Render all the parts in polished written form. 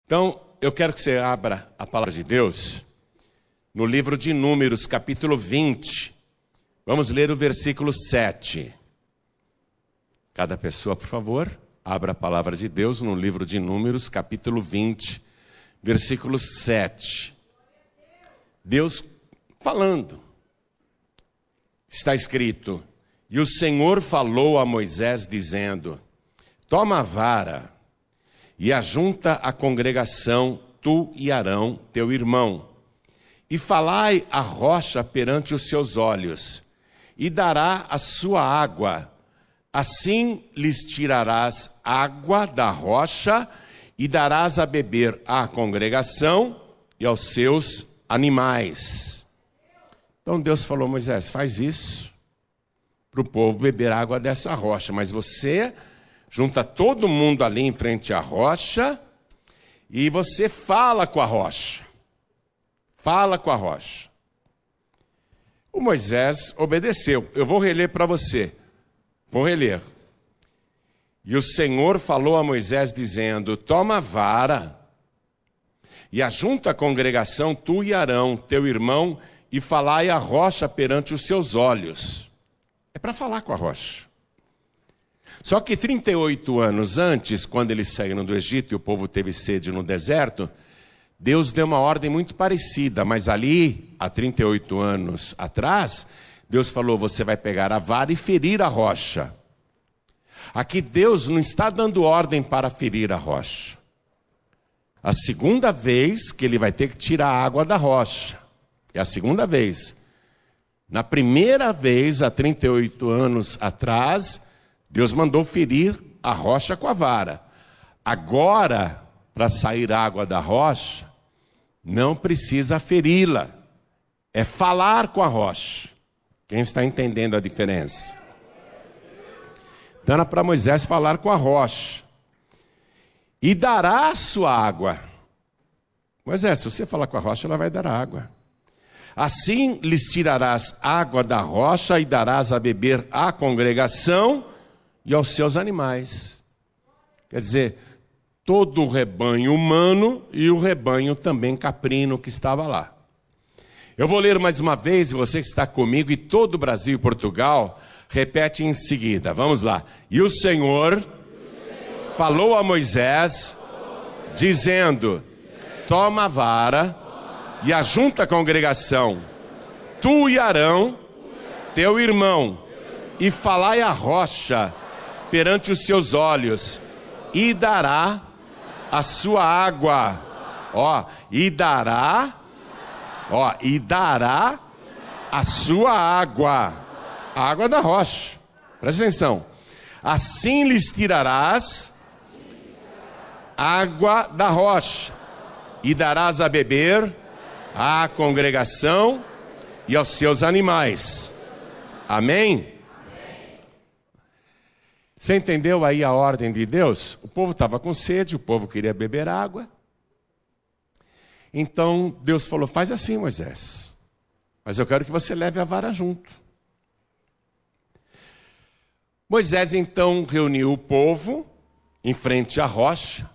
Então, eu quero que você abra a palavra de Deus no livro de Números, capítulo 20. Vamos ler o versículo 7. Cada pessoa, por favor, abra a palavra de Deus no livro de Números, capítulo 20, versículo 7. Deus falando. Está escrito: e o Senhor falou a Moisés, dizendo: toma a vara e ajunta a congregação, tu e Arão, teu irmão, e falai a rocha perante os seus olhos, e dará a sua água. Assim lhes tirarás água da rocha, e darás a beber à congregação e aos seus animais. Então Deus falou a Moisés: faz isso, para o povo beber água dessa rocha, mas você junta todo mundo ali em frente à rocha, e você fala com a rocha. Fala com a rocha. O Moisés obedeceu. Eu vou reler para você. Vou reler. E o Senhor falou a Moisés, dizendo: toma a vara e ajunta a congregação, tu e Arão, teu irmão, e falai a rocha perante os seus olhos. É para falar com a rocha. Só que 38 anos antes, quando eles saíram do Egito e o povo teve sede no deserto, Deus deu uma ordem muito parecida, mas ali, há 38 anos atrás, Deus falou: você vai pegar a vara e ferir a rocha. Aqui Deus não está dando ordem para ferir a rocha. A segunda vez que ele vai ter que tirar a água da rocha. É a segunda vez. Na primeira vez, há 38 anos atrás, Deus mandou ferir a rocha com a vara. Agora, para sair água da rocha, não precisa feri-la. É falar com a rocha. Quem está entendendo a diferença? Então era para Moisés falar com a rocha. E dará a sua água. Moisés, se você falar com a rocha, ela vai dar água. Assim lhes tirarás água da rocha e darás a beber à congregação e aos seus animais. Quer dizer, todo o rebanho humano e o rebanho também caprino que estava lá. Eu vou ler mais uma vez, e você que está comigo, e todo o Brasil e Portugal, repete em seguida. Vamos lá. E o Senhor falou a Moisés, dizendo: toma a vara e ajunta a congregação, tu e Arão, teu irmão, e falai a rocha perante os seus olhos, e dará a sua água. E dará a sua água, a água da rocha. Presta atenção. Assim lhes tirarás água da rocha, e darás a beber à congregação e aos seus animais. Amém? Você entendeu aí a ordem de Deus? O povo estava com sede, o povo queria beber água. Então Deus falou: faz assim, Moisés, mas eu quero que você leve a vara junto. Moisés então reuniu o povo em frente à rocha,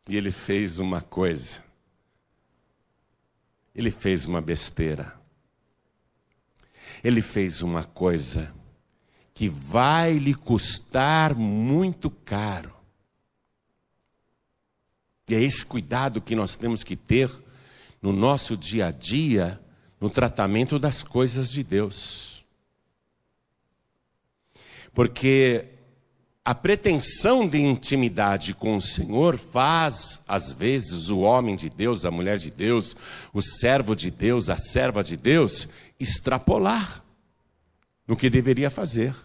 e ele fez uma coisa. Ele fez uma besteira. Ele fez uma coisa que vai lhe custar muito caro. E é esse cuidado que nós temos que ter no nosso dia a dia, no tratamento das coisas de Deus. Porque a pretensão de intimidade com o Senhor faz, às vezes, o homem de Deus, a mulher de Deus, o servo de Deus, a serva de Deus, extrapolar no que deveria fazer.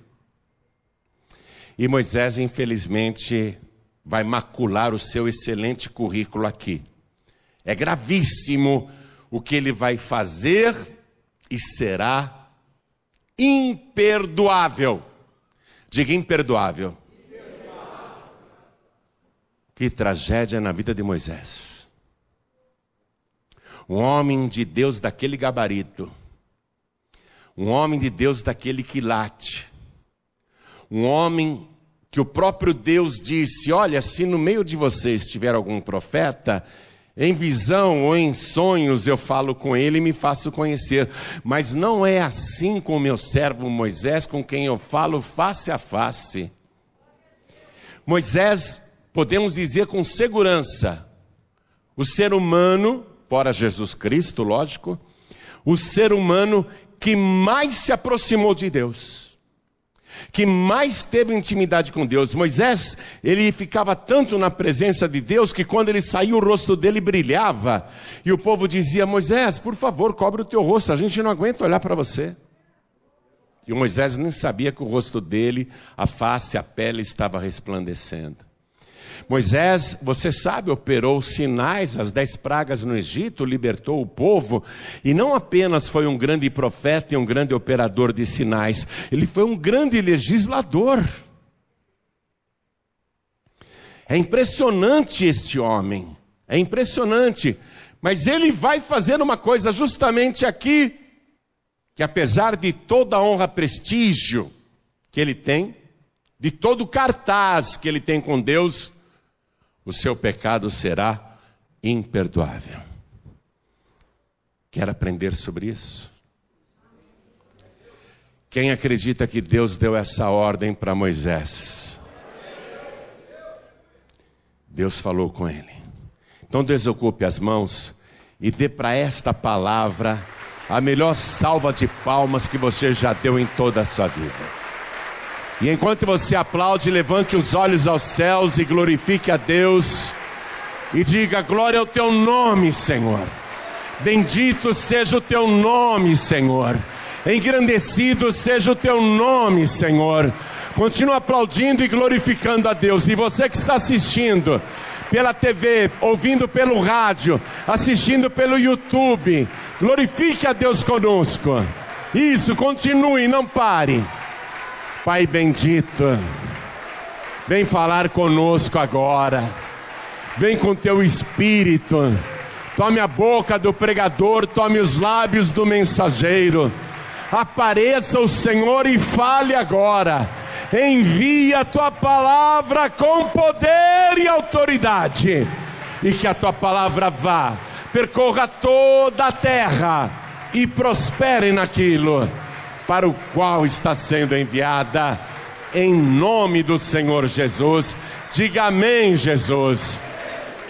E Moisés, infelizmente, vai macular o seu excelente currículo aqui. É gravíssimo o que ele vai fazer e será imperdoável. Diga imperdoável. Que tragédia na vida de Moisés. Um homem de Deus daquele gabarito. Um homem de Deus daquele quilate. Um homem que o próprio Deus disse: olha, se no meio de vocês tiver algum profeta, em visão ou em sonhos eu falo com ele e me faço conhecer. Mas não é assim com o meu servo Moisés, com quem eu falo face a face. Moisés, podemos dizer com segurança, o ser humano, fora Jesus Cristo, lógico, o ser humano que mais se aproximou de Deus, que mais teve intimidade com Deus. Moisés, ele ficava tanto na presença de Deus, que quando ele saía o rosto dele brilhava, e o povo dizia: Moisés, por favor, cobre o teu rosto, a gente não aguenta olhar para você. E o Moisés nem sabia que o rosto dele, a face, a pele estava resplandecendo. Moisés, você sabe, operou sinais, as 10 pragas no Egito, libertou o povo, e não apenas foi um grande profeta e um grande operador de sinais, ele foi um grande legislador. É impressionante este homem, é impressionante, mas ele vai fazer uma coisa justamente aqui, que apesar de toda a honra, prestígio que ele tem, de todo o cartaz que ele tem com Deus, o seu pecado será imperdoável. Quer aprender sobre isso? Quem acredita que Deus deu essa ordem para Moisés? Deus falou com ele. Então desocupe as mãos e dê para esta palavra a melhor salva de palmas que você já deu em toda a sua vida. E enquanto você aplaude, levante os olhos aos céus e glorifique a Deus. E diga: glória ao teu nome, Senhor. Bendito seja o teu nome, Senhor. Engrandecido seja o teu nome, Senhor. Continua aplaudindo e glorificando a Deus. E você que está assistindo pela TV, ouvindo pelo rádio, assistindo pelo YouTube, glorifique a Deus conosco. Isso, continue, não pare. Pai bendito, vem falar conosco agora, vem com teu Espírito, tome a boca do pregador, tome os lábios do mensageiro, apareça o Senhor e fale agora, envia a tua palavra com poder e autoridade, e que a tua palavra vá, percorra toda a terra e prospere naquilo para o qual está sendo enviada, em nome do Senhor Jesus. Diga amém, Jesus.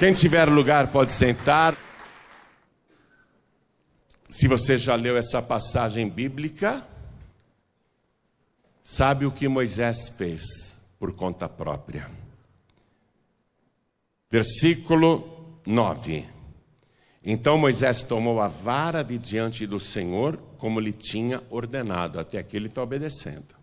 Quem tiver lugar pode sentar. Se você já leu essa passagem bíblica, sabe o que Moisés fez por conta própria. Versículo 9. Então Moisés tomou a vara de diante do Senhor, como lhe tinha ordenado. Até aqui ele está obedecendo.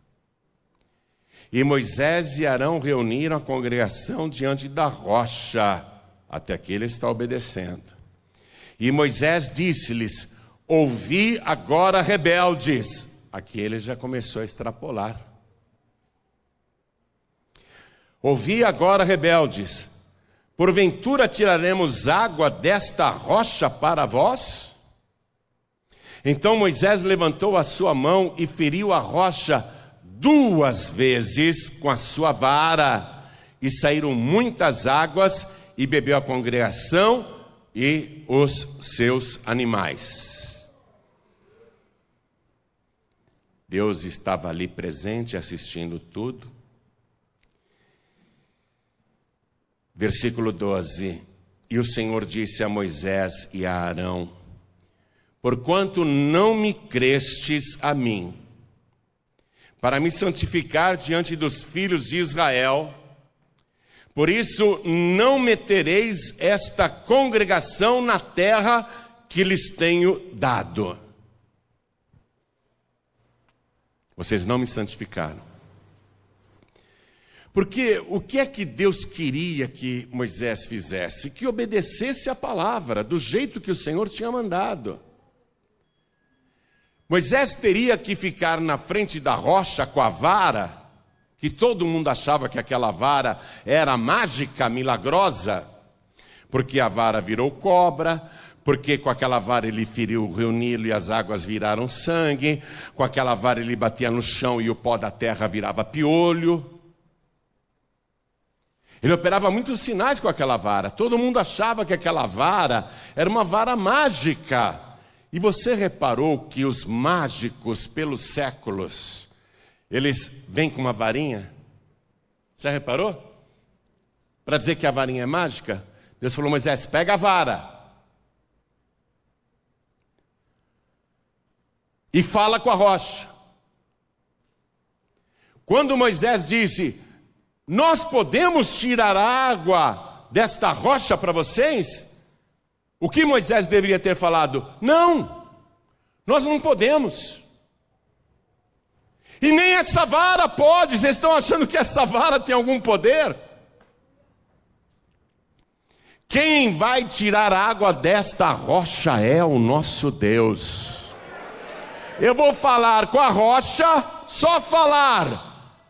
E Moisés e Arão reuniram a congregação diante da rocha. Até aqui ele está obedecendo. E Moisés disse-lhes: ouvi agora, rebeldes. Aqui ele já começou a extrapolar. Ouvi agora, rebeldes. Porventura tiraremos água desta rocha para vós? Então Moisés levantou a sua mão e feriu a rocha 2 vezes com a sua vara, e saíram muitas águas, e bebeu a congregação e os seus animais. Deus estava ali presente, assistindo tudo. Versículo 12. E o Senhor disse a Moisés e a Arão: porquanto não me crestes a mim, para me santificar diante dos filhos de Israel, por isso não metereis esta congregação na terra que lhes tenho dado. Vocês não me santificaram. Porque o que é que Deus queria que Moisés fizesse? Que obedecesse a palavra, do jeito que o Senhor tinha mandado. Moisés teria que ficar na frente da rocha com a vara, que todo mundo achava que aquela vara era mágica, milagrosa, porque a vara virou cobra, porque com aquela vara ele feriu o rio Nilo e as águas viraram sangue, com aquela vara ele batia no chão e o pó da terra virava piolho. Ele operava muitos sinais com aquela vara. Todo mundo achava que aquela vara era uma vara mágica. E você reparou que os mágicos, pelos séculos, eles vêm com uma varinha? Já reparou? Para dizer que a varinha é mágica, Deus falou: Moisés, pega a vara e fala com a rocha. Quando Moisés disse: nós podemos tirar a água desta rocha para vocês, o que Moisés deveria ter falado? Não, nós não podemos. E nem essa vara pode. Vocês estão achando que essa vara tem algum poder? Quem vai tirar a água desta rocha é o nosso Deus. Eu vou falar com a rocha, só falar,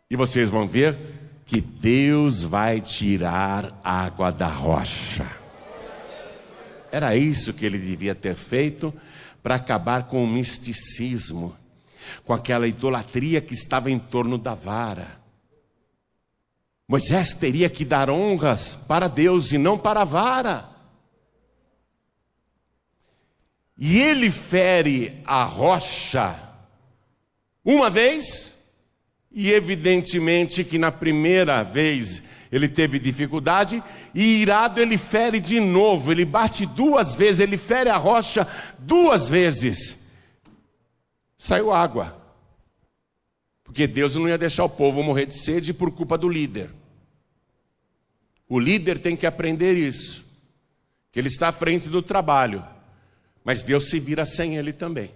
e vocês vão ver que Deus vai tirar água da rocha. Era isso que ele devia ter feito para acabar com o misticismo, com aquela idolatria que estava em torno da vara. Moisés teria que dar honras para Deus e não para a vara. E ele fere a rocha uma vez, e evidentemente que na primeira vez ele teve dificuldade, e irado ele fere de novo, ele bate 2 vezes, ele fere a rocha 2 vezes. Saiu água. Porque Deus não ia deixar o povo morrer de sede por culpa do líder. O líder tem que aprender isso, que ele está à frente do trabalho, mas Deus se vira sem ele também.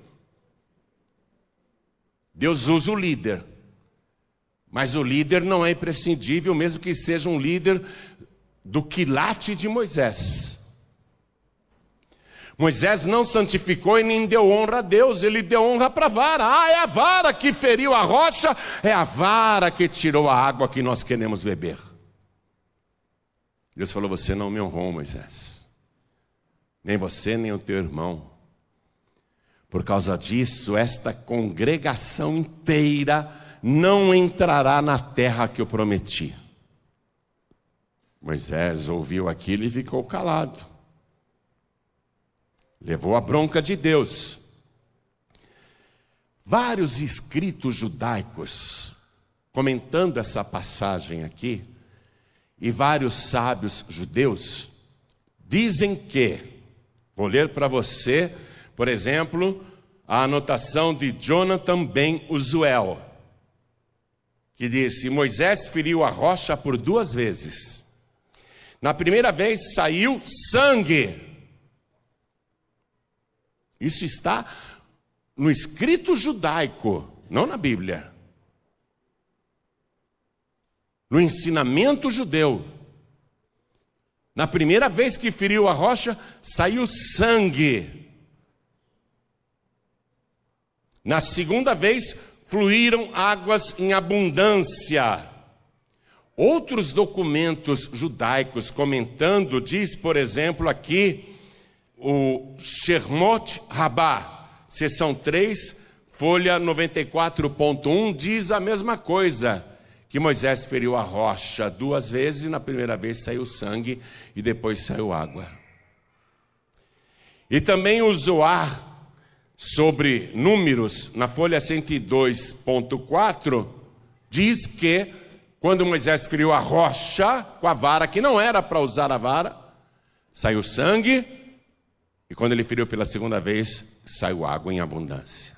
Deus usa o líder, mas o líder não é imprescindível, mesmo que seja um líder do quilate de Moisés. Moisés não santificou e nem deu honra a Deus, ele deu honra para a vara. É a vara que feriu a rocha, é a vara que tirou a água que nós queremos beber. Deus falou: você não me honrou, Moisés, nem você nem o teu irmão. Por causa disso, esta congregação inteira não entrará na terra que eu prometi. Moisés ouviu aquilo e ficou calado. Levou a bronca de Deus. Vários escritos judaicos, comentando essa passagem aqui, e vários sábios judeus, dizem que, vou ler para você, por exemplo, a anotação de Jonathan Ben Uziel, que disse: Moisés feriu a rocha por 2 vezes. Na primeira vez saiu sangue. Isso está no escrito judaico, não na Bíblia. No ensinamento judeu. Na primeira vez que feriu a rocha, saiu sangue. Na segunda vez, fluíram águas em abundância. Outros documentos judaicos comentando, diz, por exemplo, aqui, o Shemot Rabbah, seção 3, folha 94.1, diz a mesma coisa, que Moisés feriu a rocha 2 vezes, e na primeira vez saiu sangue, e depois saiu água. E também o Zoar, sobre números, na folha 102.4, diz que, quando Moisés feriu a rocha com a vara, que não era para usar a vara, saiu sangue, e quando ele feriu pela segunda vez, saiu água em abundância.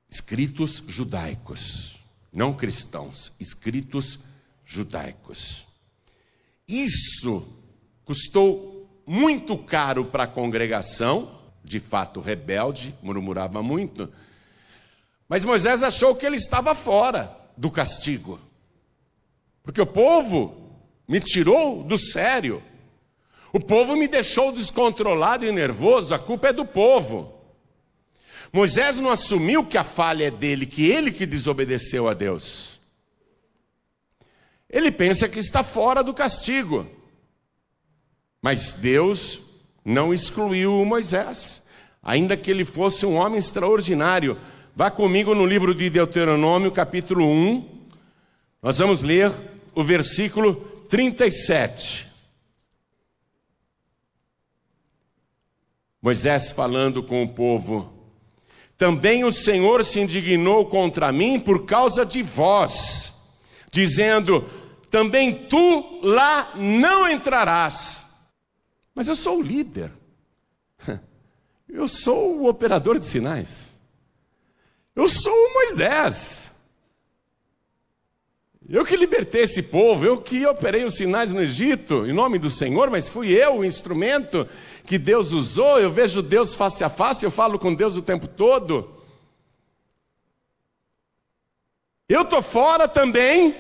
Escritos judaicos, não cristãos, escritos judaicos. Isso custou muito caro para a congregação, de fato rebelde, murmurava muito, mas Moisés achou que ele estava fora do castigo, porque o povo me tirou do sério. O povo me deixou descontrolado e nervoso, a culpa é do povo. Moisés não assumiu que a falha é dele, que ele que desobedeceu a Deus. Ele pensa que está fora do castigo. Mas Deus não excluiu Moisés, ainda que ele fosse um homem extraordinário. Vá comigo no livro de Deuteronômio, capítulo 1. Nós vamos ler o versículo 37. Moisés falando com o povo: também o Senhor se indignou contra mim por causa de vós, dizendo: também tu lá não entrarás. Mas eu sou o líder, eu sou o operador de sinais, eu sou o Moisés, eu que libertei esse povo, eu que operei os sinais no Egito, em nome do Senhor, mas fui eu o instrumento que Deus usou. Eu vejo Deus face a face, eu falo com Deus o tempo todo. Eu estou fora também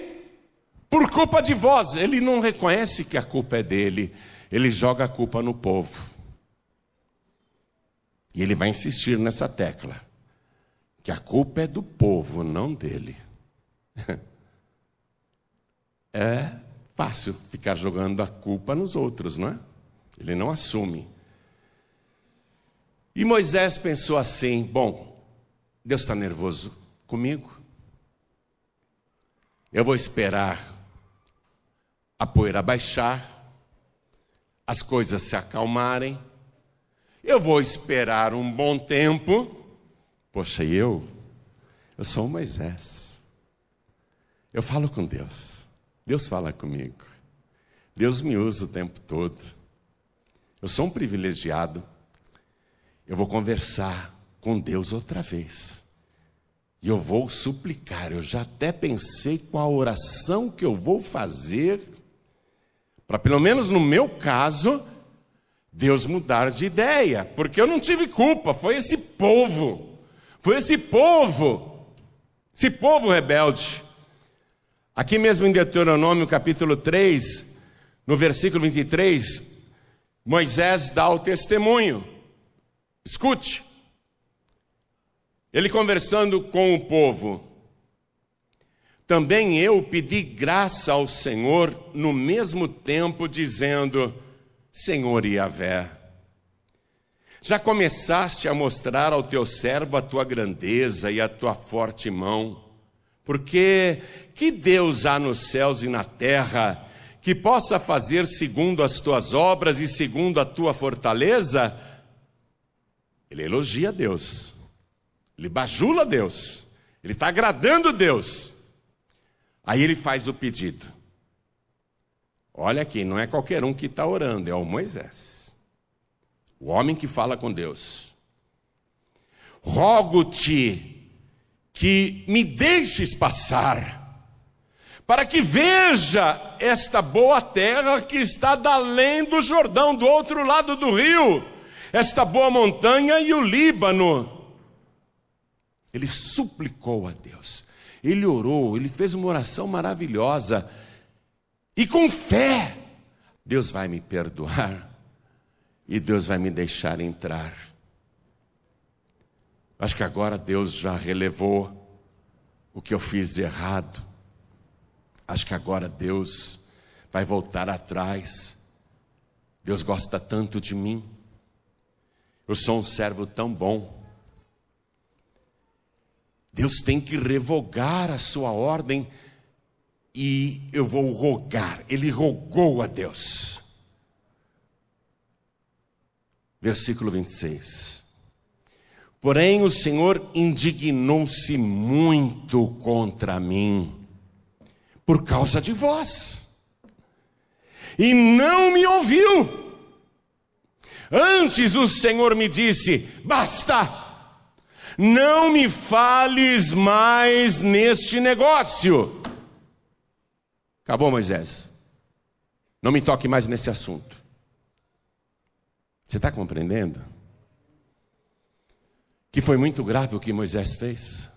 por culpa de vós. Ele não reconhece que a culpa é dele, ele joga a culpa no povo. E ele vai insistir nessa tecla, que a culpa é do povo, não dele. É fácil ficar jogando a culpa nos outros, não é? Ele não assume. E Moisés pensou assim: bom, Deus está nervoso comigo, eu vou esperar a poeira baixar, as coisas se acalmarem, eu vou esperar um bom tempo. Poxa, eu sou o Moisés, eu falo com Deus, Deus fala comigo, Deus me usa o tempo todo, eu sou um privilegiado. Eu vou conversar com Deus outra vez, e eu vou suplicar. Eu já até pensei qual a oração que eu vou fazer, para pelo menos no meu caso, Deus mudar de ideia, porque eu não tive culpa, foi esse povo rebelde. Aqui mesmo em Deuteronômio capítulo 3, no versículo 23, Moisés dá o testemunho. Escute, ele conversando com o povo: também eu pedi graça ao Senhor no mesmo tempo, dizendo: Senhor Yahvé, já começaste a mostrar ao teu servo a tua grandeza e a tua forte mão, porque que Deus há nos céus e na terra que possa fazer segundo as tuas obras e segundo a tua fortaleza? Ele elogia Deus, ele bajula Deus, ele está agradando Deus. Aí ele faz o pedido. Olha aqui, não é qualquer um que está orando, é o Moisés, o homem que fala com Deus. Rogo-te que me deixes passar, para que veja esta boa terra que está da além do Jordão, do outro lado do rio, esta boa montanha e o Líbano. Ele suplicou a Deus, ele orou, ele fez uma oração maravilhosa, e com fé, Deus vai me perdoar, e Deus vai me deixar entrar. Acho que agora Deus já relevou o que eu fiz de errado, acho que agora Deus vai voltar atrás. Deus gosta tanto de mim, eu sou um servo tão bom. Deus tem que revogar a sua ordem e eu vou rogar. Ele rogou a Deus. Versículo 26. Porém o Senhor indignou-se muito contra mim por causa de vós, e não me ouviu. Antes o Senhor me disse: basta, não me fales mais neste negócio. Acabou, Moisés, não me toque mais nesse assunto. Você está compreendendo? Que foi muito grave o que Moisés fez.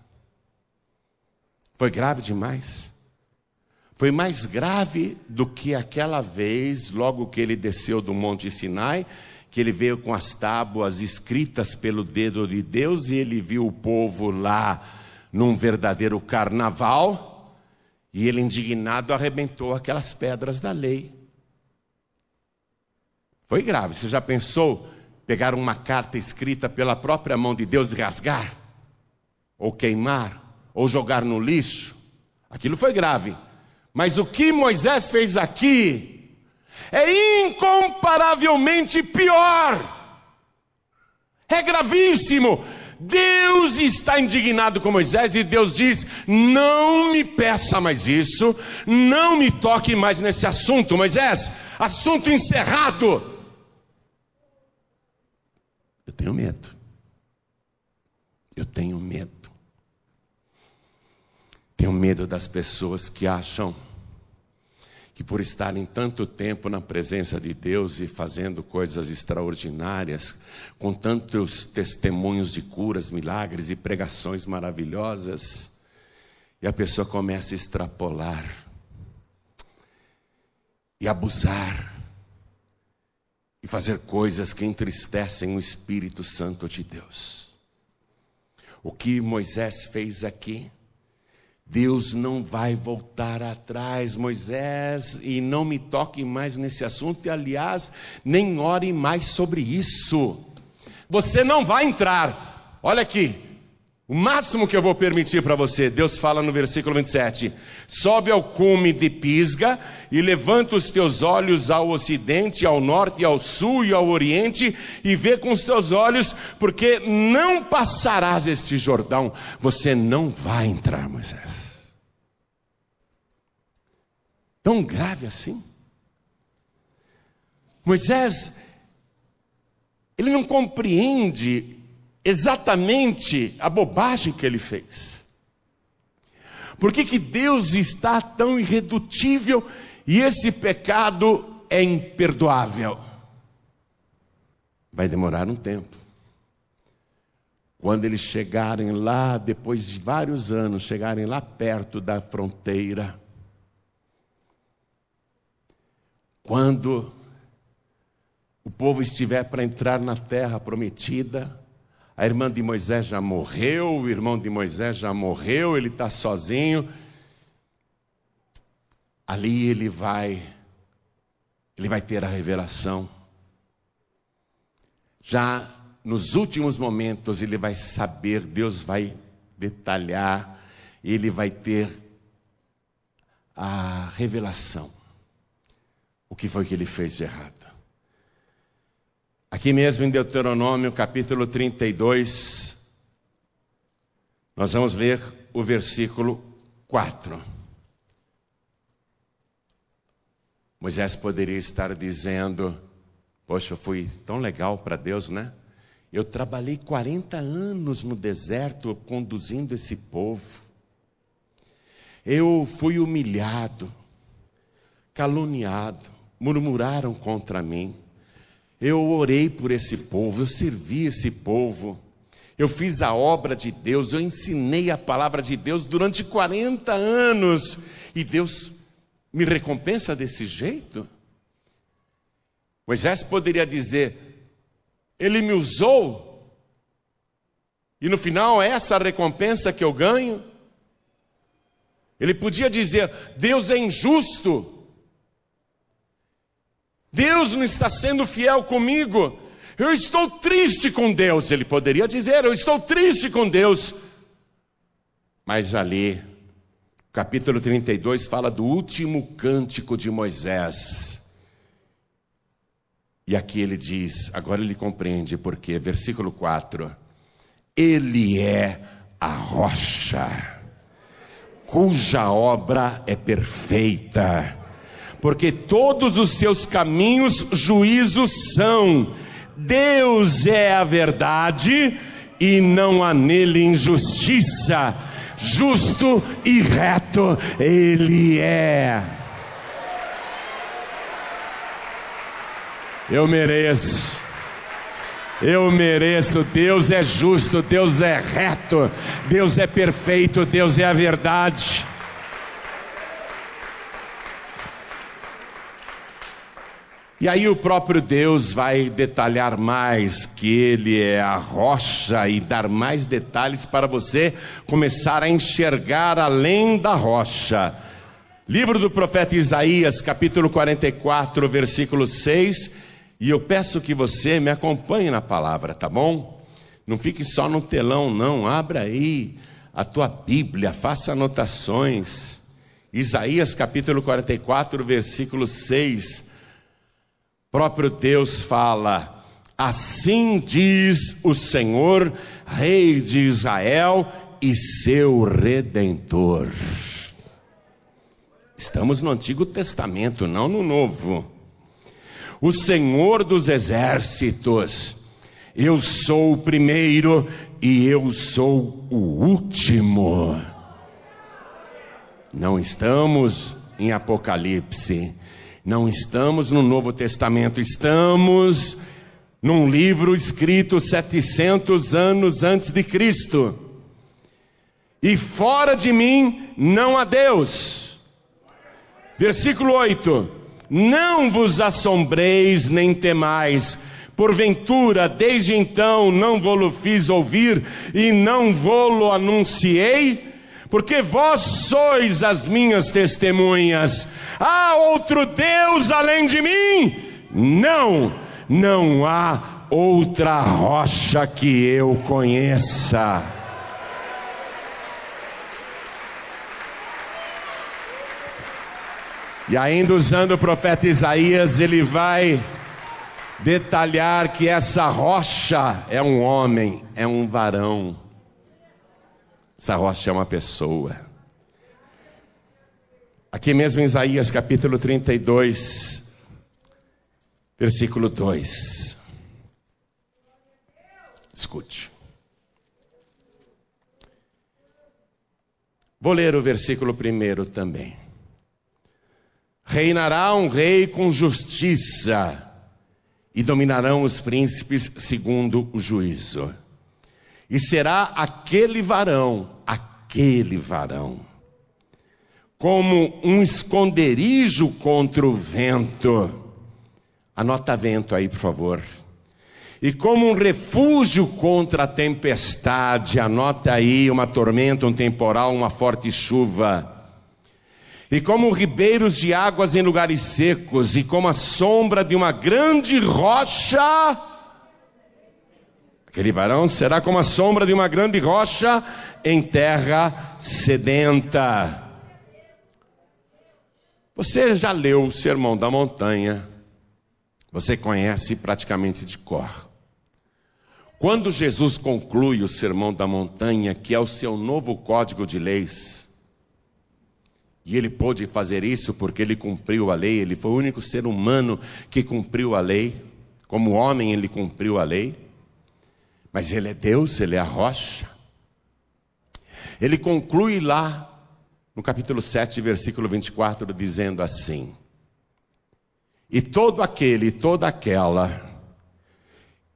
Foi grave demais. Foi mais grave do que aquela vez, logo que ele desceu do Monte Sinai, que ele veio com as tábuas escritas pelo dedo de Deus, e ele viu o povo lá num verdadeiro carnaval, e ele, indignado, arrebentou aquelas pedras da lei. Foi grave. Você já pensou pegar uma carta escrita pela própria mão de Deus e rasgar? Ou queimar? Ou jogar no lixo? Aquilo foi grave. Mas o que Moisés fez aqui é incomparavelmente pior. É gravíssimo. Deus está indignado com Moisés e Deus diz: não me peça mais isso, não me toque mais nesse assunto, Moisés, assunto encerrado. Eu tenho medo. Eu tenho medo. Tenho medo das pessoas que acham que por estarem tanto tempo na presença de Deus e fazendo coisas extraordinárias, com tantos testemunhos de curas, milagres e pregações maravilhosas, e a pessoa começa a extrapolar e abusar e fazer coisas que entristecem o Espírito Santo de Deus. O que Moisés fez aqui, Deus não vai voltar atrás, Moisés, e não me toque mais nesse assunto, e aliás, nem ore mais sobre isso. Você não vai entrar. Olha aqui, o máximo que eu vou permitir para você, Deus fala no versículo 27, sobe ao cume de Pisga, e levanta os teus olhos ao ocidente, ao norte, ao sul e ao oriente, e vê com os teus olhos, porque não passarás este Jordão. Você não vai entrar, Moisés. Tão grave assim. Moisés, ele não compreende exatamente a bobagem que ele fez. Por que Deus está tão irredutível e esse pecado é imperdoável? Vai demorar um tempo. Quando eles chegarem lá, depois de vários anos, chegarem lá perto da fronteira, quando o povo estiver para entrar na terra prometida, a irmã de Moisés já morreu, o irmão de Moisés já morreu, ele está sozinho. Ali ele vai ter a revelação. Já nos últimos momentos ele vai saber, Deus vai detalhar, ele vai ter a revelação. O que foi que ele fez de errado? Aqui mesmo em Deuteronômio, capítulo 32, nós vamos ler o versículo 4. Moisés poderia estar dizendo: poxa, eu fui tão legal para Deus, né? Eu trabalhei 40 anos no deserto conduzindo esse povo. Eu fui humilhado, caluniado, murmuraram contra mim. Eu orei por esse povo, eu servi esse povo, eu fiz a obra de Deus, eu ensinei a palavra de Deus durante 40 anos, e Deus me recompensa desse jeito? Moisés poderia dizer: ele me usou, e no final é essa a recompensa que eu ganho? Ele podia dizer: Deus é injusto, Deus não está sendo fiel comigo, eu estou triste com Deus. Ele poderia dizer: eu estou triste com Deus. Mas ali, capítulo 32 fala do último cântico de Moisés. E aqui ele diz, agora ele compreende porque, versículo 4: ele é a rocha, cuja obra é perfeita, porque todos os seus caminhos juízos são. Deus é a verdade e não há nele injustiça. Justo e reto ele é. Eu mereço. Deus é justo, Deus é reto, Deus é perfeito, Deus é a verdade. E aí o próprio Deus vai detalhar mais que ele é a rocha e dar mais detalhes para você começar a enxergar além da rocha. Livro do profeta Isaías, capítulo 44, versículo 6. E eu peço que você me acompanhe na palavra, tá bom? Não fique só no telão, não. Abra aí a tua Bíblia, faça anotações. Isaías capítulo 44, versículo 6, próprio Deus fala: assim diz o Senhor, Rei de Israel e seu Redentor. Estamos no Antigo Testamento, não no Novo. O Senhor dos exércitos: eu sou o primeiro e eu sou o último. Não estamos em Apocalipse, não estamos no Novo Testamento, estamos num livro escrito 700 anos antes de Cristo. E fora de mim não há Deus. Versículo 8: não vos assombreis nem temais, porventura desde então não vô-lo fiz ouvir e não vô-lo anunciei? Porque vós sois as minhas testemunhas. Há outro Deus além de mim? Não há outra rocha que eu conheça. E ainda usando o profeta Isaías, ele vai detalhar que essa rocha é um homem, é um varão. Essa rocha é uma pessoa. Aqui mesmo em Isaías capítulo 32, versículo 2. Escute. Vou ler o versículo 1 também. Reinará um rei com justiça, e dominarão os príncipes segundo o juízo. E será aquele varão, como um esconderijo contra o vento. Anota vento aí, por favor. E como um refúgio contra a tempestade. Anota aí uma tormenta, um temporal, uma forte chuva. E como ribeiros de águas em lugares secos, e como a sombra de uma grande rocha. Aquele varão será como a sombra de uma grande rocha em terra sedenta. Você já leu o Sermão da Montanha, você conhece praticamente de cor. Quando Jesus conclui o Sermão da Montanha, que é o seu novo código de leis, e ele pôde fazer isso porque ele cumpriu a lei, ele foi o único ser humano que cumpriu a lei, como homem ele cumpriu a lei, mas ele é Deus, ele é a rocha. Ele conclui lá, no capítulo 7, versículo 24, dizendo assim: e todo aquele e toda aquela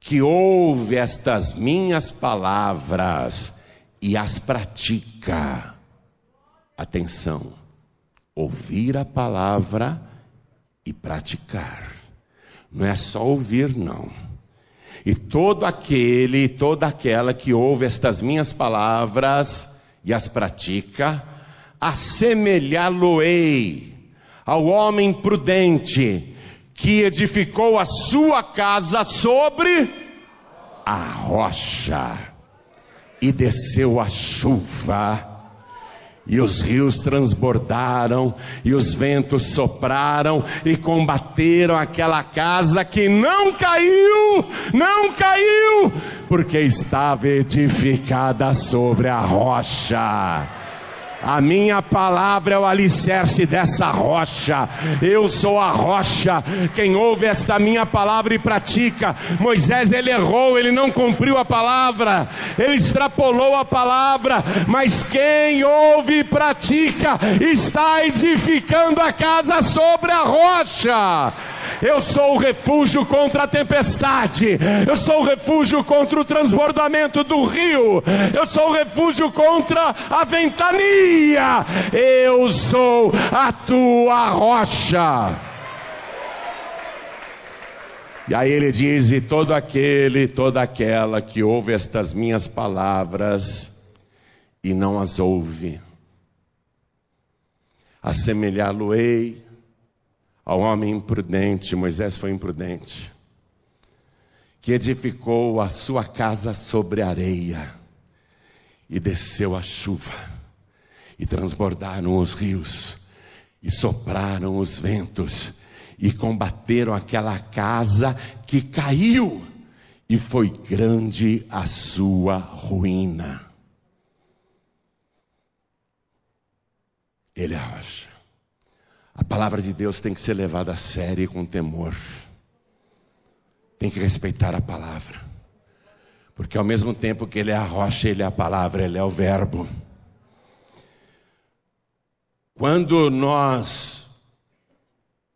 que ouve estas minhas palavras e as pratica. Atenção, ouvir a palavra e praticar. Não é só ouvir, não. E todo aquele e toda aquela que ouve estas minhas palavras e as pratica, assemelhá-lo-ei ao homem prudente que edificou a sua casa sobre a rocha, e desceu a chuva, e os rios transbordaram, e os ventos sopraram, e combateram aquela casa que não caiu, porque estava edificada sobre a rocha. A minha palavra é o alicerce dessa rocha. Eu sou a rocha. Quem ouve esta minha palavra e pratica. Moisés, ele errou, ele não cumpriu a palavra, ele extrapolou a palavra, mas quem ouve e pratica está edificando a casa sobre a rocha. Eu sou o refúgio contra a tempestade, eu sou o refúgio contra o transbordamento do rio, eu sou o refúgio contra a ventania, eu sou a tua rocha. E aí ele diz: e todo aquele e toda aquela que ouve estas minhas palavras e não as ouve, assemelhá-lo-ei ao homem imprudente. Moisés foi imprudente, que edificou a sua casa sobre areia, e desceu a chuva, e transbordaram os rios, E sopraram os ventos e combateram aquela casa que caiu, e foi grande a sua ruína. Ele é a rocha. A palavra de Deus tem que ser levada a sério e com temor. Tem que respeitar a palavra. Porque ao mesmo tempo que Ele é a rocha, Ele é a palavra, Ele é o verbo. Quando nós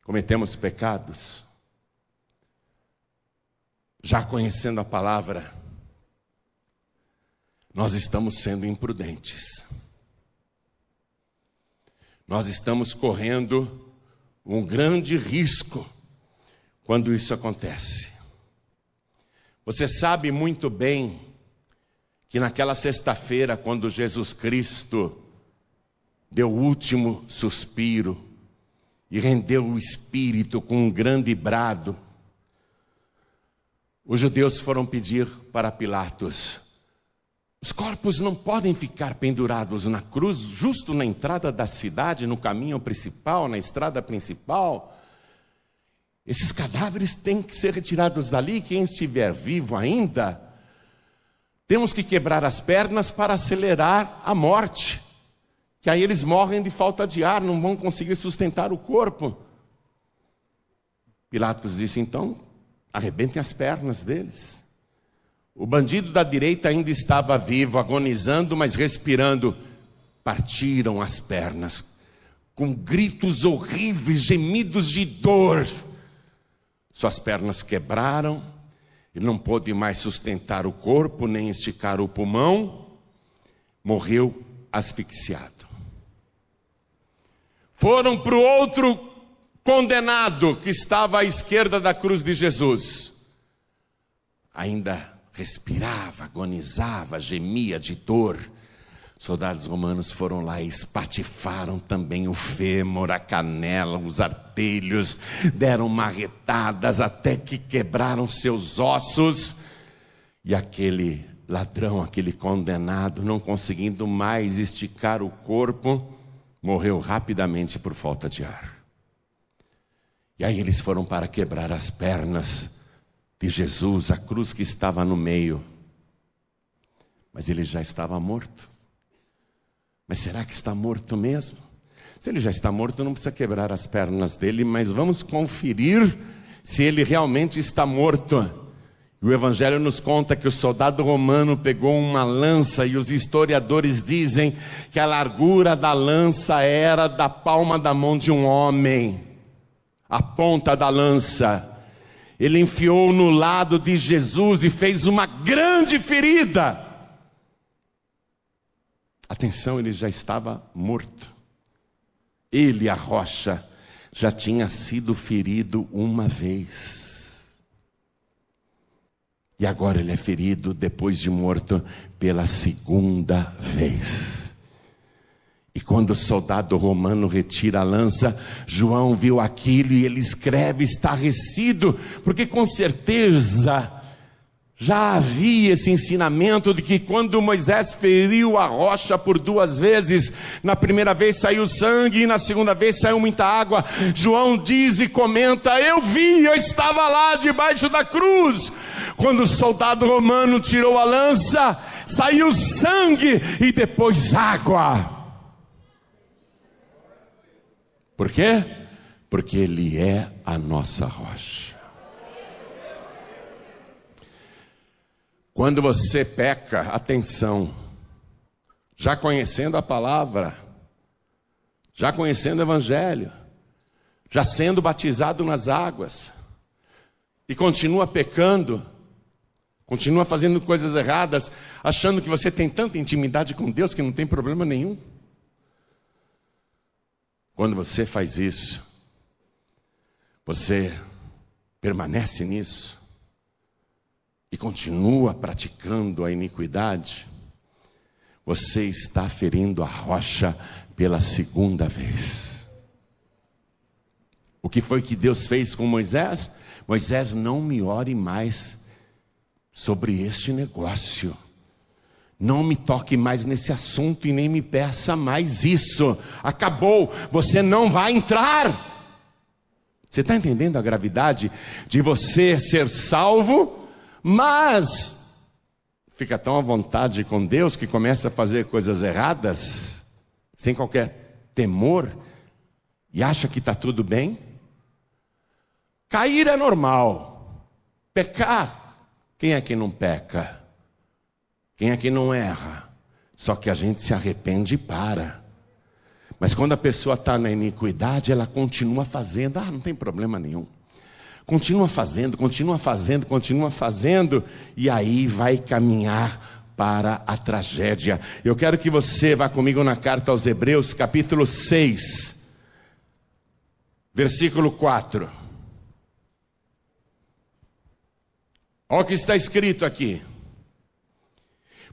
cometemos pecados, já conhecendo a palavra, nós estamos sendo imprudentes. Nós estamos correndo um grande risco quando isso acontece. Você sabe muito bem que naquela sexta-feira, quando Jesus Cristo deu o último suspiro e rendeu o Espírito com um grande brado, os judeus foram pedir para Pilatos: os corpos não podem ficar pendurados na cruz, justo na entrada da cidade, no caminho principal, na estrada principal. Esses cadáveres têm que ser retirados dali. Quem estiver vivo ainda, temos que quebrar as pernas para acelerar a morte, que aí eles morrem de falta de ar, não vão conseguir sustentar o corpo. Pilatos disse: então, arrebentem as pernas deles. O bandido da direita ainda estava vivo, agonizando, mas respirando. Partiram as pernas, com gritos horríveis, gemidos de dor. Suas pernas quebraram, ele não pôde mais sustentar o corpo, nem esticar o pulmão, morreu asfixiado. Foram para o outro condenado que estava à esquerda da cruz de Jesus. Ainda respirava, agonizava, gemia de dor. Soldados romanos foram lá e espatifaram também o fêmur, a canela, os artelhos, deram marretadas até que quebraram seus ossos. E aquele ladrão, aquele condenado, não conseguindo mais esticar o corpo, morreu rapidamente por falta de ar. E aí eles foram para quebrar as pernas de Jesus, a cruz que estava no meio. Mas ele já estava morto. Mas será que está morto mesmo? Se ele já está morto, não precisa quebrar as pernas dele, mas vamos conferir se ele realmente está morto. E o Evangelho nos conta que o soldado romano pegou uma lança, e os historiadores dizem que a largura da lança era da palma da mão de um homem. A ponta da lança. Ele enfiou no lado de Jesus e fez uma grande ferida. Atenção, ele já estava morto. Ele, a rocha, já tinha sido ferido uma vez. E agora ele é ferido, depois de morto, pela segunda vez. E quando o soldado romano retira a lança, João viu aquilo e ele escreve estarrecido, porque com certeza já havia esse ensinamento de que quando Moisés feriu a rocha por 2 vezes, na primeira vez saiu sangue e na segunda vez saiu muita água. João diz e comenta: eu vi, eu estava lá debaixo da cruz. Quando o soldado romano tirou a lança, saiu sangue e depois água. Por quê? Porque Ele é a nossa rocha. Quando você peca, atenção, já conhecendo a palavra, já conhecendo o Evangelho, já sendo batizado nas águas, e continua pecando, continua fazendo coisas erradas, achando que você tem tanta intimidade com Deus que não tem problema nenhum. Quando você faz isso, você permanece nisso e continua praticando a iniquidade, você está ferindo a rocha pela segunda vez. O que foi que Deus fez com Moisés? Moisés, não me ore mais sobre este negócio. Não me toque mais nesse assunto e nem me peça mais isso. Acabou, você não vai entrar. Você está entendendo a gravidade de você ser salvo, mas fica tão à vontade com Deus que começa a fazer coisas erradas, sem qualquer temor, e acha que está tudo bem? Cair é normal. Pecar, quem é que não peca? Quem é que não erra? Só que a gente se arrepende e para. Mas quando a pessoa está na iniquidade, ela continua fazendo. Não tem problema nenhum. Continua fazendo, continua fazendo, continua fazendo. E aí vai caminhar para a tragédia. Eu quero que você vá comigo na carta aos Hebreus, capítulo 6, versículo 4. Olha o que está escrito aqui.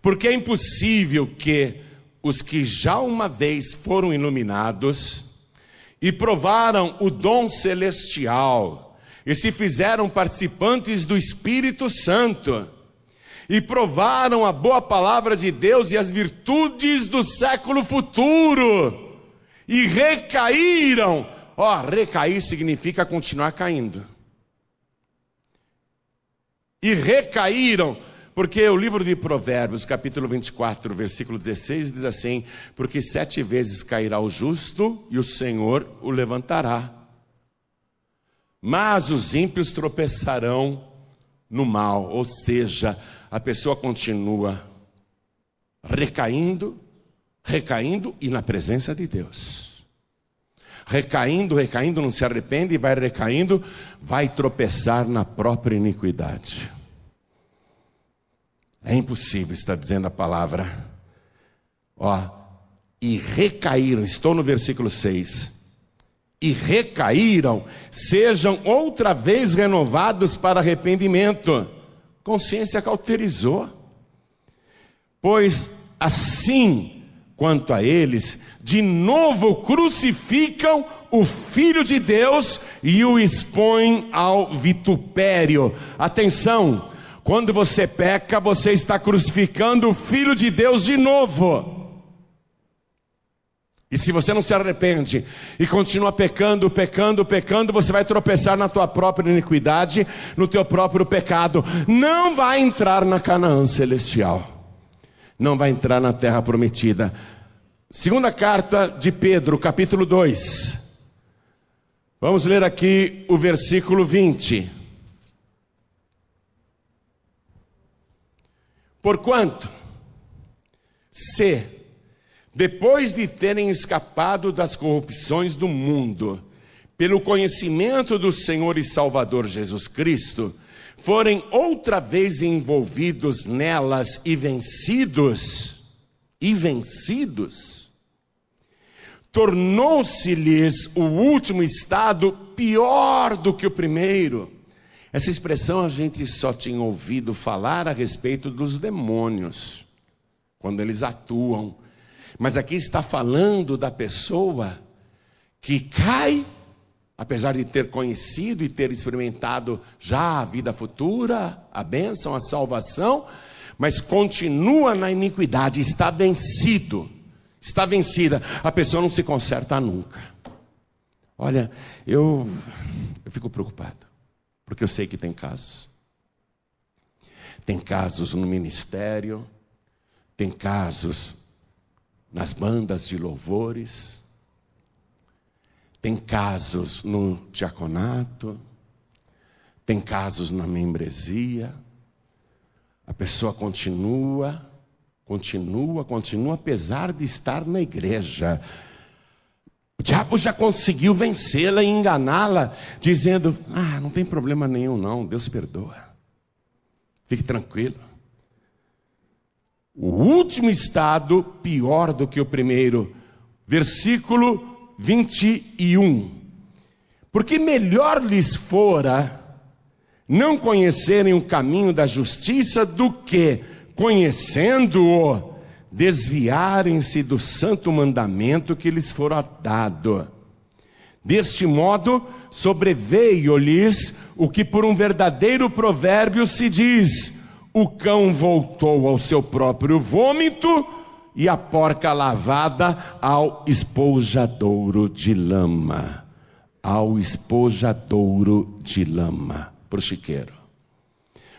Porque é impossível que os que já uma vez foram iluminados e provaram o dom celestial e se fizeram participantes do Espírito Santo e provaram a boa palavra de Deus e as virtudes do século futuro e recaíram. Recair significa continuar caindo. E recaíram. Porque o livro de Provérbios, capítulo 24, versículo 16, diz assim: porque 7 vezes cairá o justo e o Senhor o levantará. Mas os ímpios tropeçarão no mal. Ou seja, a pessoa continua recaindo e na presença de Deus. Recaindo, não se arrepende e vai recaindo, vai tropeçar na própria iniquidade. É impossível, está dizendo a palavra. E recaíram, estou no versículo 6. E recaíram, sejam outra vez renovados para arrependimento. Consciência cauterizou. Pois assim, quanto a eles, de novo crucificam o Filho de Deus e o expõem ao vitupério. Atenção! Quando você peca, você está crucificando o Filho de Deus de novo. E se você não se arrepende e continua pecando, você vai tropeçar na tua própria iniquidade, no teu próprio pecado. Não vai entrar na Canaã celestial. Não vai entrar na terra prometida. Segunda carta de Pedro, capítulo 2. Vamos ler aqui o versículo 20. Porquanto, se, depois de terem escapado das corrupções do mundo, pelo conhecimento do Senhor e Salvador Jesus Cristo, forem outra vez envolvidos nelas e vencidos, tornou-se-lhes o último estado pior do que o primeiro. Essa expressão a gente só tinha ouvido falar a respeito dos demônios, quando eles atuam. Mas aqui está falando da pessoa que cai, apesar de ter conhecido e ter experimentado já a vida futura, a bênção, a salvação, mas continua na iniquidade, está vencido, está vencida. A pessoa não se conserta nunca. Olha, eu fico preocupado. Porque eu sei que tem casos. Tem casos no ministério, tem casos nas bandas de louvores, tem casos no diaconato, tem casos na membresia. A pessoa continua, apesar de estar na igreja. O diabo já conseguiu vencê-la e enganá-la, dizendo: não tem problema nenhum não, Deus perdoa. Fique tranquilo. O último estado, pior do que o primeiro. Versículo 21. Porque melhor lhes fora não conhecerem o caminho da justiça do que, conhecendo-o, desviarem-se do santo mandamento que lhes fora dado. Deste modo, sobreveio-lhes o que por um verdadeiro provérbio se diz: o cão voltou ao seu próprio vômito e a porca lavada ao espojadouro de lama. Ao espojadouro de lama, para o chiqueiro.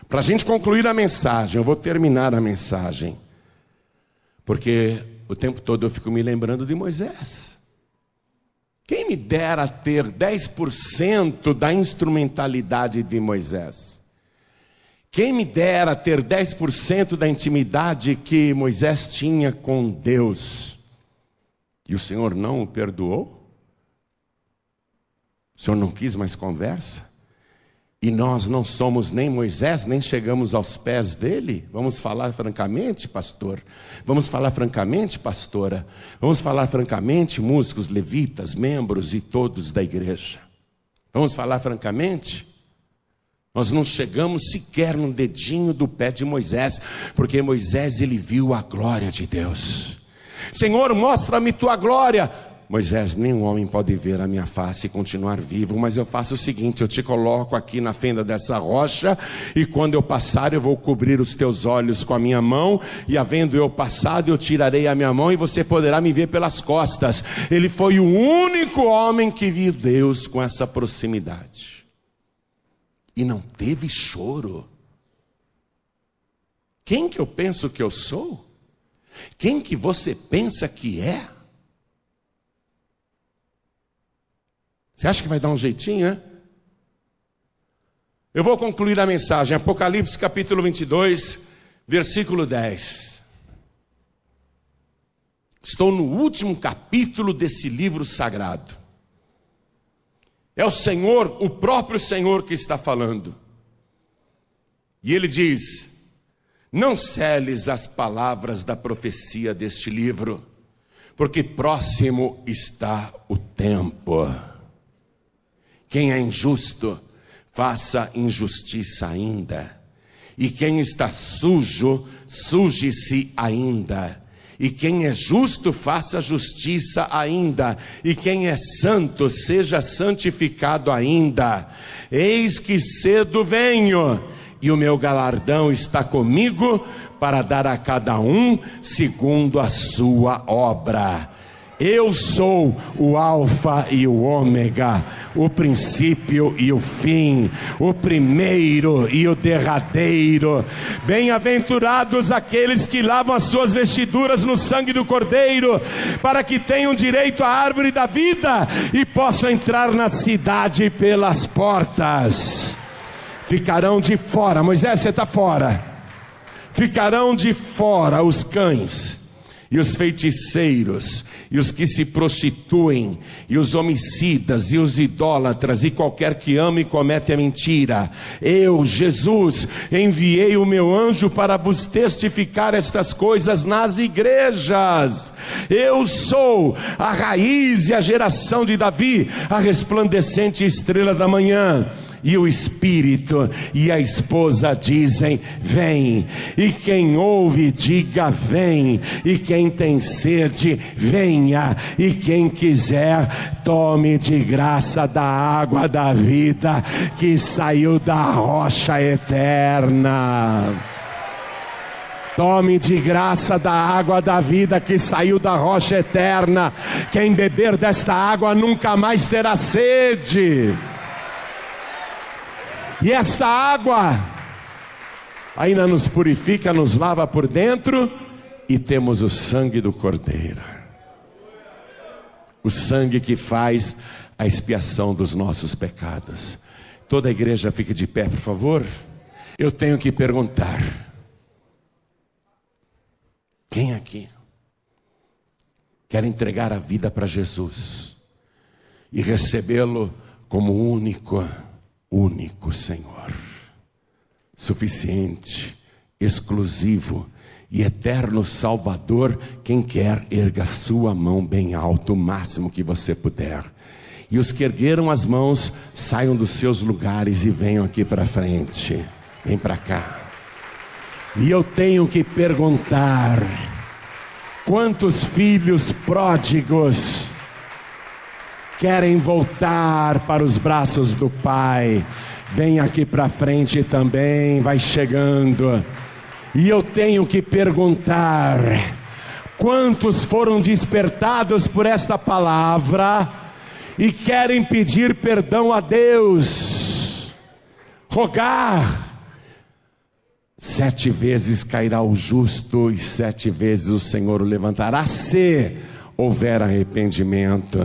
Para a gente concluir a mensagem, eu vou terminar a mensagem, porque o tempo todo eu fico me lembrando de Moisés. Quem me dera ter 10% da instrumentalidade de Moisés? Quem me dera ter 10% da intimidade que Moisés tinha com Deus? E o Senhor não o perdoou? O Senhor não quis mais conversa? E nós não somos nem Moisés, nem chegamos aos pés dele? Vamos falar francamente, pastor? Vamos falar francamente, pastora? Vamos falar francamente, músicos, levitas, membros e todos da igreja? Vamos falar francamente? Nós não chegamos sequer no dedinho do pé de Moisés, porque Moisés, ele viu a glória de Deus. Senhor, mostra-me tua glória. Moisés, nenhum homem pode ver a minha face e continuar vivo, mas eu faço o seguinte, eu te coloco aqui na fenda dessa rocha, e quando eu passar eu vou cobrir os teus olhos com a minha mão, e havendo eu passado eu tirarei a minha mão e você poderá me ver pelas costas. Ele foi o único homem que viu Deus com essa proximidade, e não teve choro. Quem que eu penso que eu sou? Quem que você pensa que é? Você acha que vai dar um jeitinho, né? Eu vou concluir a mensagem. Apocalipse capítulo 22, versículo 10. Estou no último capítulo desse livro sagrado. É o Senhor, o próprio Senhor que está falando. E ele diz: não celes as palavras da profecia deste livro, porque próximo está o tempo. Quem é injusto, faça injustiça ainda. E quem está sujo, suje-se ainda. E quem é justo, faça justiça ainda. E quem é santo, seja santificado ainda. Eis que cedo venho, e o meu galardão está comigo, para dar a cada um segundo a sua obra. Eu sou o alfa e o ômega, o princípio e o fim, o primeiro e o derradeiro. Bem-aventurados aqueles que lavam as suas vestiduras no sangue do Cordeiro, para que tenham direito à árvore da vida e possam entrar na cidade pelas portas. Ficarão de fora, Moisés, você está fora. Ficarão de fora os cães, e os feiticeiros, e os que se prostituem, e os homicidas, e os idólatras, e qualquer que ama e comete a mentira. Eu, Jesus, enviei o meu anjo para vos testificar estas coisas nas igrejas. Eu sou a raiz e a geração de Davi, a resplandecente estrela da manhã. E o Espírito e a esposa dizem: vem. E quem ouve, diga: vem. E quem tem sede, venha. E quem quiser, tome de graça da água da vida, que saiu da rocha eterna. Tome de graça da água da vida que saiu da rocha eterna. Quem beber desta água nunca mais terá sede. E esta água ainda nos purifica, nos lava por dentro, e temos o sangue do Cordeiro. O sangue que faz a expiação dos nossos pecados. Toda a igreja fique de pé, por favor. Eu tenho que perguntar: quem aqui quer entregar a vida para Jesus e recebê-lo como único Senhor, suficiente, exclusivo e eterno Salvador? Quem quer, erga sua mão bem alto, o máximo que você puder. E os que ergueram as mãos, saiam dos seus lugares e venham aqui para frente. Vem para cá. E eu tenho que perguntar: quantos filhos pródigos querem voltar para os braços do Pai? Vem aqui para frente também, vai chegando. E eu tenho que perguntar: quantos foram despertados por esta palavra e querem pedir perdão a Deus, rogar? 7 vezes cairá o justo e 7 vezes o Senhor o levantará, se houver arrependimento.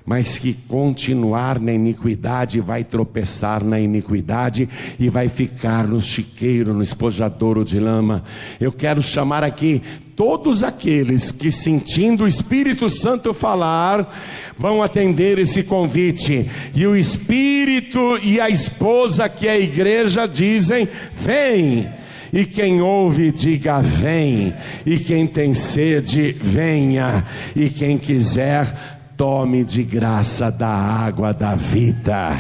Mas que continuar na iniquidade vai tropeçar na iniquidade e vai ficar no chiqueiro, no espojadouro de lama. Eu quero chamar aqui todos aqueles que, sentindo o Espírito Santo falar, vão atender esse convite. E o Espírito e a esposa, que é a igreja, dizem: vem. E quem ouve, diga: vem. E quem tem sede, venha. E quem quiser, tome de graça da água da vida.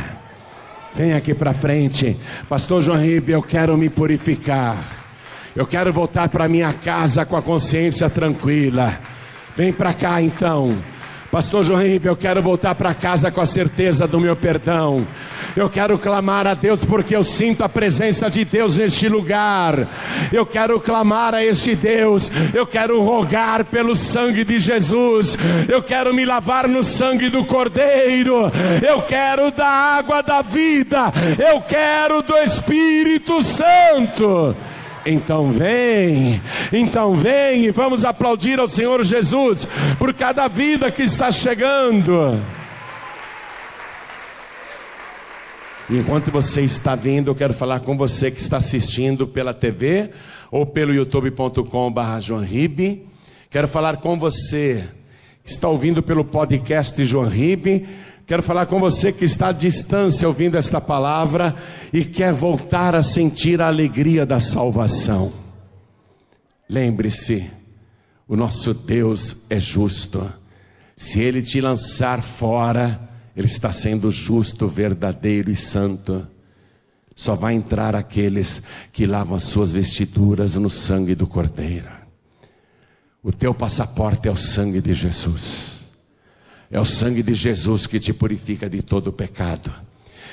Vem aqui para frente. Pastor João Ribe, eu quero me purificar. Eu quero voltar para minha casa com a consciência tranquila. Vem para cá então. Pastor João Ribe, eu quero voltar para casa com a certeza do meu perdão. Eu quero clamar a Deus porque eu sinto a presença de Deus neste lugar. Eu quero clamar a este Deus. Eu quero rogar pelo sangue de Jesus. Eu quero me lavar no sangue do Cordeiro. Eu quero da água da vida. Eu quero do Espírito Santo. Então vem e vamos aplaudir ao Senhor Jesus por cada vida que está chegando. Enquanto você está vindo, eu quero falar com você que está assistindo pela TV ou pelo youtube.com/joãoribe. Quero falar com você que está ouvindo pelo podcast João Ribe. Quero falar com você que está à distância ouvindo esta palavra e quer voltar a sentir a alegria da salvação. Lembre-se, o nosso Deus é justo. Se Ele te lançar fora, Ele está sendo justo, verdadeiro e santo. Só vai entrar aqueles que lavam as suas vestiduras no sangue do Cordeiro. O teu passaporte é o sangue de Jesus. É o sangue de Jesus que te purifica de todo o pecado.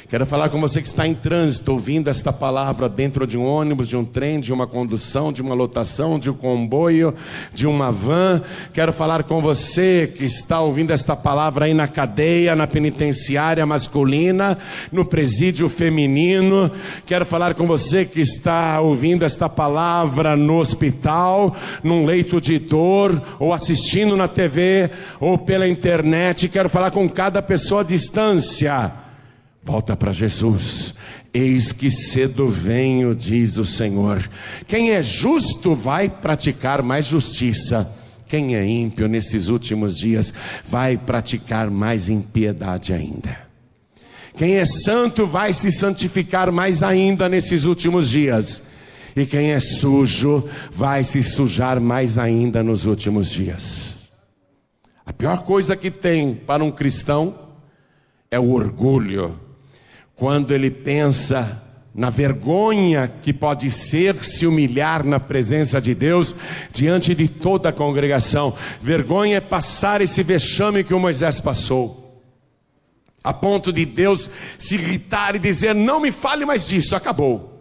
Quero falar com você que está em trânsito, ouvindo esta palavra dentro de um ônibus, de um trem, de uma condução, de uma lotação, de um comboio, de uma van. Quero falar com você que está ouvindo esta palavra aí na cadeia, na penitenciária masculina, no presídio feminino. Quero falar com você que está ouvindo esta palavra no hospital, num leito de dor, ou assistindo na TV, ou pela internet. Quero falar com cada pessoa à distância. Volta para Jesus. Eis que cedo venho, diz o Senhor. Quem é justo vai praticar mais justiça. Quem é ímpio nesses últimos dias vai praticar mais impiedade ainda. Quem é santo vai se santificar mais ainda nesses últimos dias. E quem é sujo vai se sujar mais ainda nos últimos dias. A pior coisa que tem para um cristão é o orgulho. Quando ele pensa na vergonha que pode ser se humilhar na presença de Deus, diante de toda a congregação. Vergonha é passar esse vexame que o Moisés passou, a ponto de Deus se irritar e dizer: não me fale mais disso, acabou.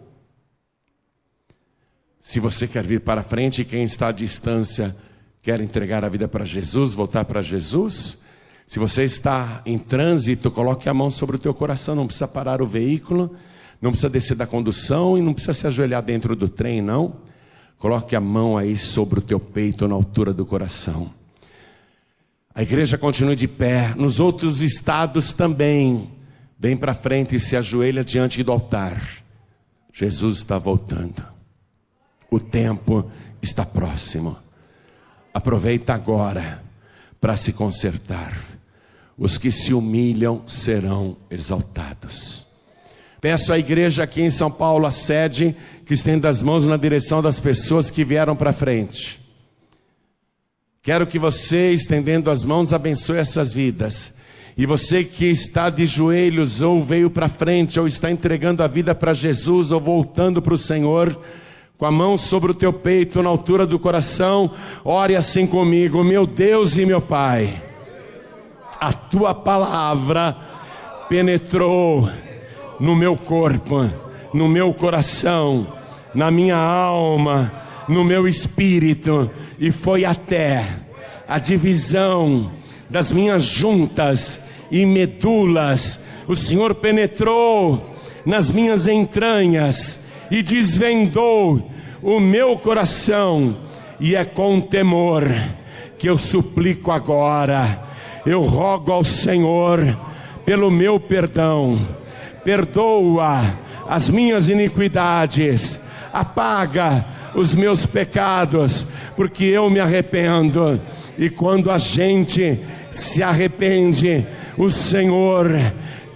Se você quer vir para frente e quem está à distância quer entregar a vida para Jesus, voltar para Jesus, se você está em trânsito, coloque a mão sobre o teu coração. Não precisa parar o veículo, não precisa descer da condução e não precisa se ajoelhar dentro do trem, não. Coloque a mão aí sobre o teu peito, na altura do coração. A igreja continue de pé. Nos outros estados também. Vem para frente e se ajoelha diante do altar. Jesus está voltando. O tempo está próximo. Aproveita agora para se consertar. Os que se humilham serão exaltados. Peço à igreja aqui em São Paulo, a sede, que estenda as mãos na direção das pessoas que vieram para frente. Quero que você, estendendo as mãos, abençoe essas vidas. E você que está de joelhos, ou veio para frente, ou está entregando a vida para Jesus, ou voltando para o Senhor, com a mão sobre o teu peito, na altura do coração, ore assim comigo: meu Deus e meu Pai, a tua palavra penetrou no meu corpo, no meu coração, na minha alma, no meu espírito, e foi até a divisão das minhas juntas e medulas. O Senhor penetrou nas minhas entranhas e desvendou o meu coração, e é com temor que eu suplico agora. Eu rogo ao Senhor pelo meu perdão. Perdoa as minhas iniquidades, apaga os meus pecados, porque eu me arrependo. E quando a gente se arrepende, o Senhor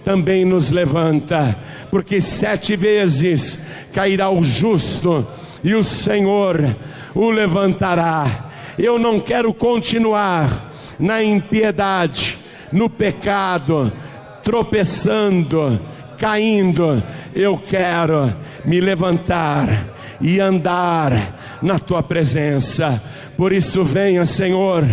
também nos levanta, porque 7 vezes cairá o justo e o Senhor o levantará. Eu não quero continuar na impiedade, no pecado, tropeçando, caindo. Eu quero me levantar e andar na tua presença. Por isso venha, Senhor,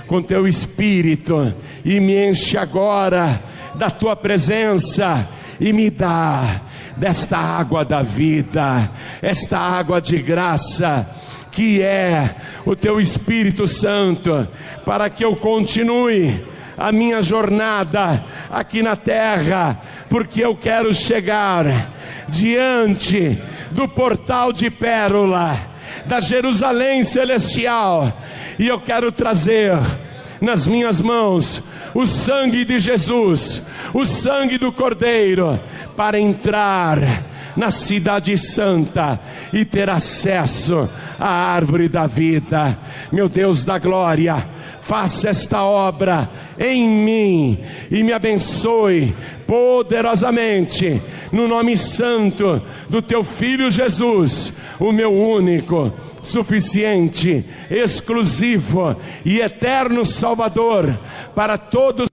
com teu Espírito e me enche agora da tua presença e me dá desta água da vida, esta água de graça, que é o teu Espírito Santo, para que eu continue a minha jornada aqui na terra, porque eu quero chegar diante do portal de pérola da Jerusalém celestial, e eu quero trazer nas minhas mãos o sangue de Jesus, o sangue do Cordeiro, para entrar na cidade santa e ter acesso à árvore da vida. Meu Deus da glória, faça esta obra em mim e me abençoe poderosamente, no nome santo do teu Filho Jesus, o meu único, suficiente, exclusivo e eterno Salvador para todos